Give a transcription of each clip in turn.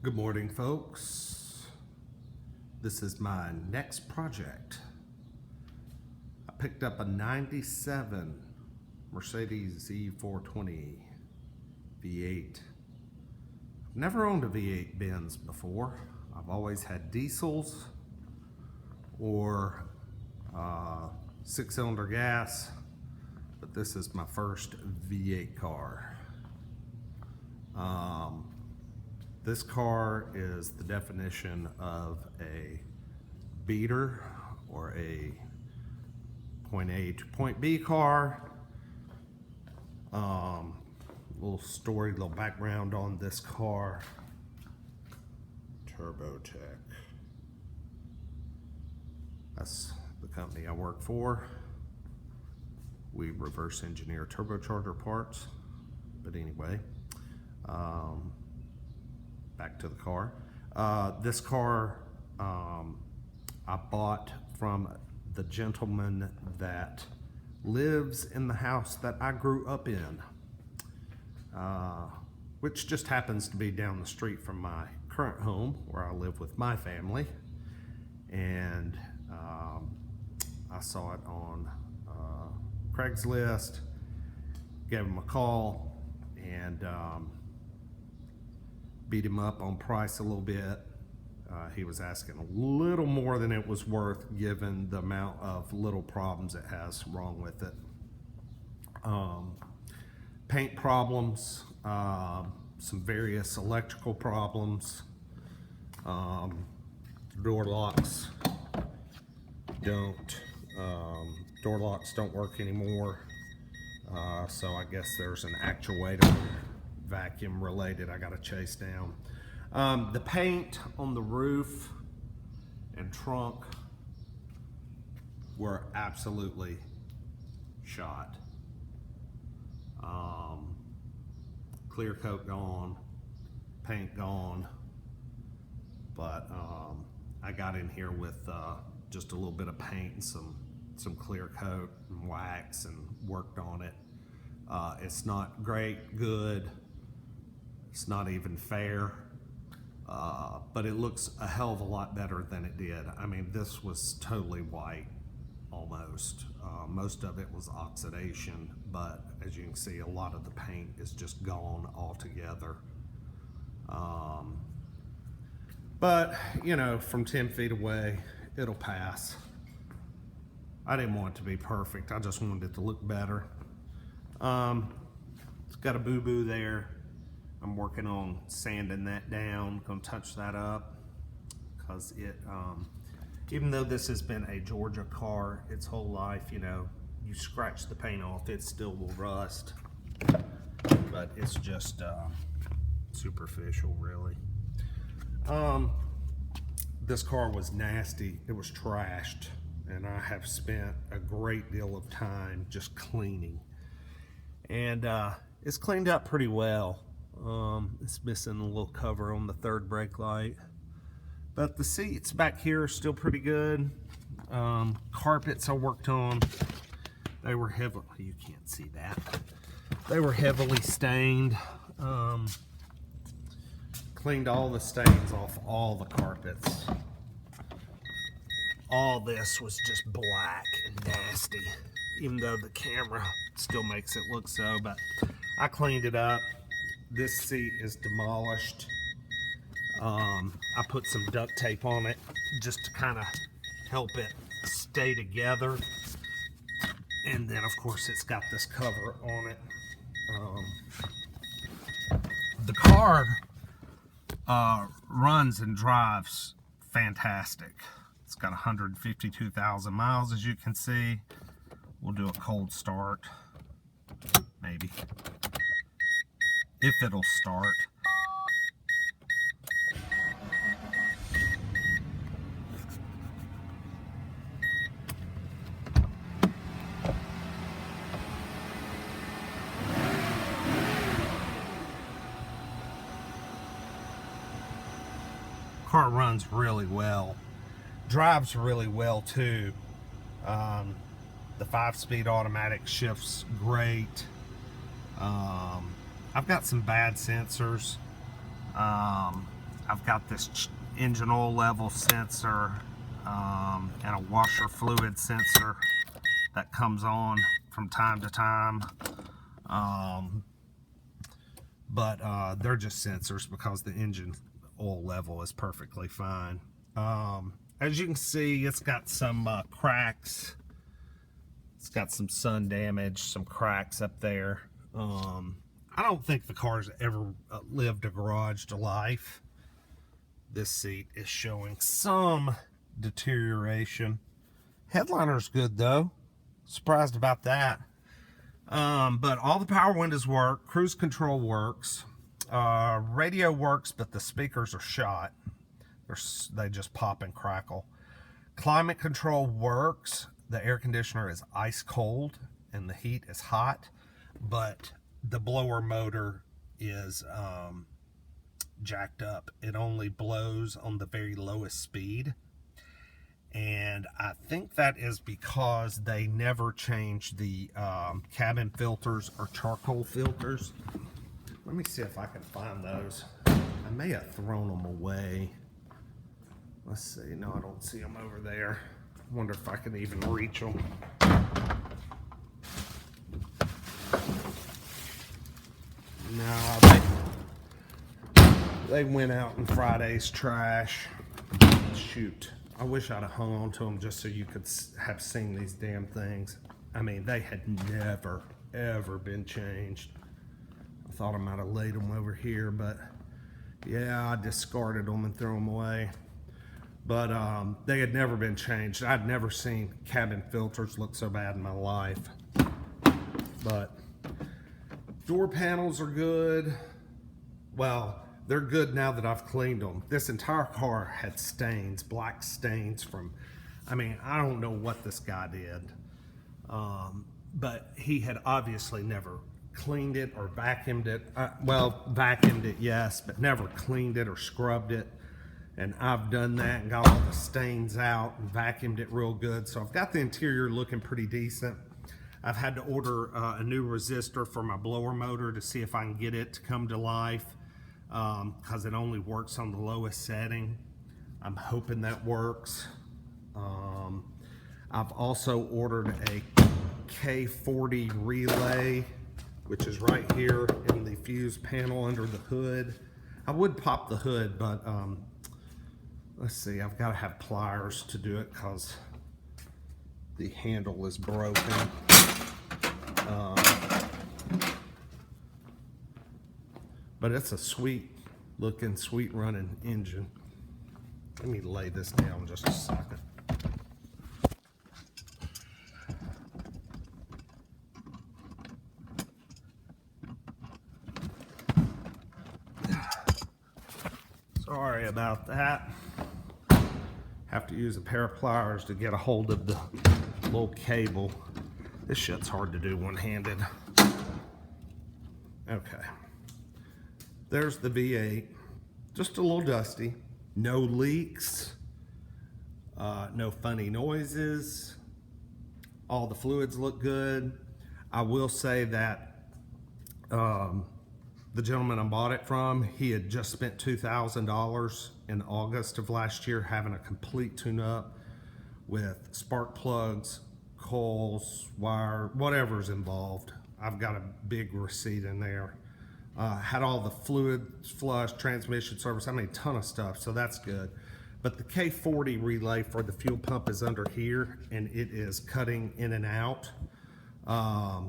Good morning, folks. This is my next project. I picked up a 97 Mercedes E420 V8. I've never owned a V8 Benz before. I've always had diesels or six-cylinder gas, but this is my first V8 car. This car is the definition of a beater or a point A to point B car. Little story, little background on this car. TurboTech. That's the company I work for. We reverse engineer turbocharger parts. But anyway, back to the car. This car I bought from the gentleman that lives in the house that I grew up in, which just happens to be down the street from my current home where I live with my family. And I saw it on Craigslist, gave him a call, and beat him up on price a little bit. He was asking a little more than it was worth given the amount of little problems it has wrong with it. Paint problems, some various electrical problems, door locks don't work anymore. So I guess there's an actuator, vacuum related, I gotta chase down. The paint on the roof and trunk were absolutely shot. Clear coat gone, paint gone, but I got in here with just a little bit of paint and some clear coat and wax and worked on it. It's not great, good. It's not even fair, but it looks a hell of a lot better than it did. I mean, this was totally white, almost. Most of it was oxidation, but as you can see, a lot of the paint is just gone altogether. But, you know, from 10 feet away, it'll pass. I didn't want it to be perfect. I just wanted it to look better. It's got a boo-boo there. I'm working on sanding that down, gonna touch that up, because it, even though this has been a Georgia car its whole life, you know, you scratch the paint off, it still will rust, but it's just superficial, really. This car was nasty, it was trashed, and I have spent a great deal of time just cleaning. And it's cleaned up pretty well. It's missing a little cover on the third brake light, but the seats back here are still pretty good. Carpets I worked on, they were heavily, you can't see that, they were heavily stained. Cleaned all the stains off all the carpets. All this was just black and nasty, even though the camera still makes it look so, but I cleaned it up. This seat is demolished. I put some duct tape on it just to kind of help it stay together. And then of course it's got this cover on it. The car runs and drives fantastic. It's got 152,000 miles, as you can see. We'll do a cold start, maybe, if it'll start. Car runs really well, drives really well too. The 5-speed automatic shifts great. I've got some bad sensors. I I've got this engine oil level sensor and a washer fluid sensor that comes on from time to time. But they're just sensors because the engine oil level is perfectly fine. As you can see, it's got some cracks. It's got some sun damage, some cracks up there. I don't think the car's ever lived a garage to life. This seat is showing some deterioration. Headliner's good though. Surprised about that. But all the power windows work. Cruise control works. Radio works, but the speakers are shot. They just pop and crackle. Climate control works. The air conditioner is ice cold and the heat is hot, but the blower motor is jacked up. It only blows on the very lowest speed, and I think that is because they never changed the cabin filters or charcoal filters. Let me see if I can find those. I may have thrown them away. Let's see. No, I don't see them over there. I wonder if I can even reach them. No, they went out in Friday's trash. Shoot. I wish I'd have hung on to them just so you could have seen these damn things. I mean, they had never, ever been changed. I thought I might have laid them over here, but yeah, I discarded them and threw them away. But they had never been changed. I'd never seen cabin filters look so bad in my life. But door panels are good. Well, they're good now that I've cleaned them. This entire car had stains, black stains from, I mean, I don't know what this guy did. But he had obviously never cleaned it or vacuumed it. Well, vacuumed it, yes, but never cleaned it or scrubbed it. And I've done that and got all the stains out and vacuumed it real good. So I've got the interior looking pretty decent. I've had to order a new resistor for my blower motor to see if I can get it to come to life, because it only works on the lowest setting. I'm hoping that works. I've also ordered a K40 relay, which is right here in the fuse panel under the hood. I would pop the hood, but let's see, I've got to have pliers to do it because the handle is broken. But it's a sweet looking, sweet running engine. Let me lay this down just a second. Sorry about that. Have to use a pair of pliers to get a hold of the little cable. This shit's hard to do one-handed. Okay. There's the V8. Just a little dusty. No leaks. No funny noises. All the fluids look good. I will say that the gentleman I bought it from, he had just spent $2,000 in August of last year having a complete tune-up with spark plugs, coils, wire, whatever's involved. I've got a big receipt in there. Had all the fluids flush, transmission service, I mean, a ton of stuff, so that's good. But the K40 relay for the fuel pump is under here, and it is cutting in and out.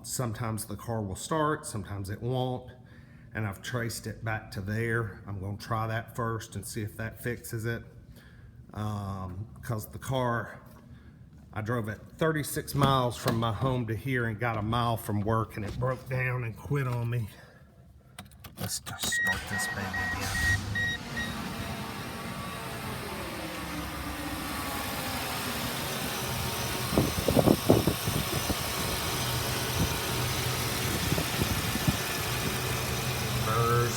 Sometimes the car will start, sometimes it won't. And I've traced it back to there. I'm going to try that first and see if that fixes it. Because the car, I drove it 36 miles from my home to here and got a mile from work, and it broke down and quit on me. Let's just start this baby again.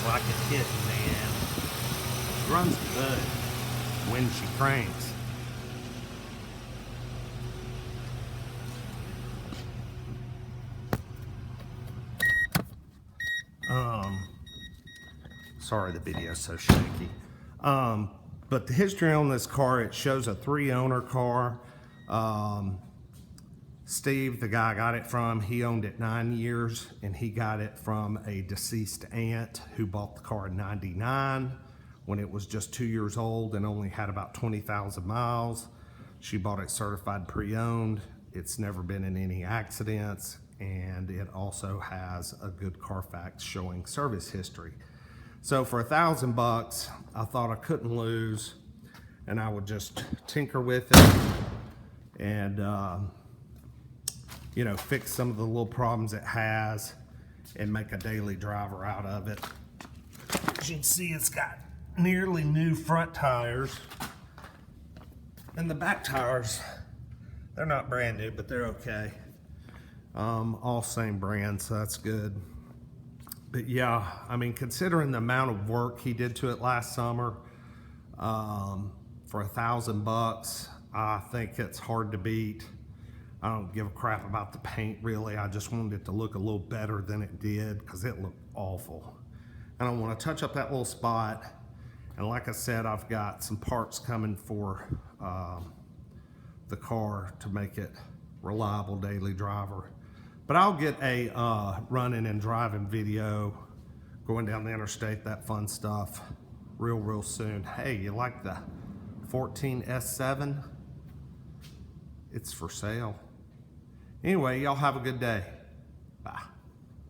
Like a kitten, man. She runs good when she cranks. Sorry the video's so shaky. But the history on this car, it shows a 3-owner car. Steve, the guy I got it from, he owned it 9 years, and he got it from a deceased aunt who bought the car in '99 when it was just 2 years old and only had about 20,000 miles. She bought it certified pre-owned. It's never been in any accidents, and it also has a good Carfax showing service history. So for $1,000, I thought I couldn't lose, and I would just tinker with it and you know, fix some of the little problems it has and make a daily driver out of it. As you can see, it's got nearly new front tires, and the back tires, they're not brand new, but they're okay. All same brand, so that's good. But yeah, I mean, considering the amount of work he did to it last summer, for $1,000, I think it's hard to beat. I don't give a crap about the paint, really. I just wanted it to look a little better than it did, because it looked awful. And I want to touch up that little spot. And like I said, I've got some parts coming for the car to make it reliable daily driver. But I'll get a running and driving video going down the interstate, that fun stuff, real soon. Hey, you like the 14 S7? It's for sale. Anyway, y'all have a good day. Bye.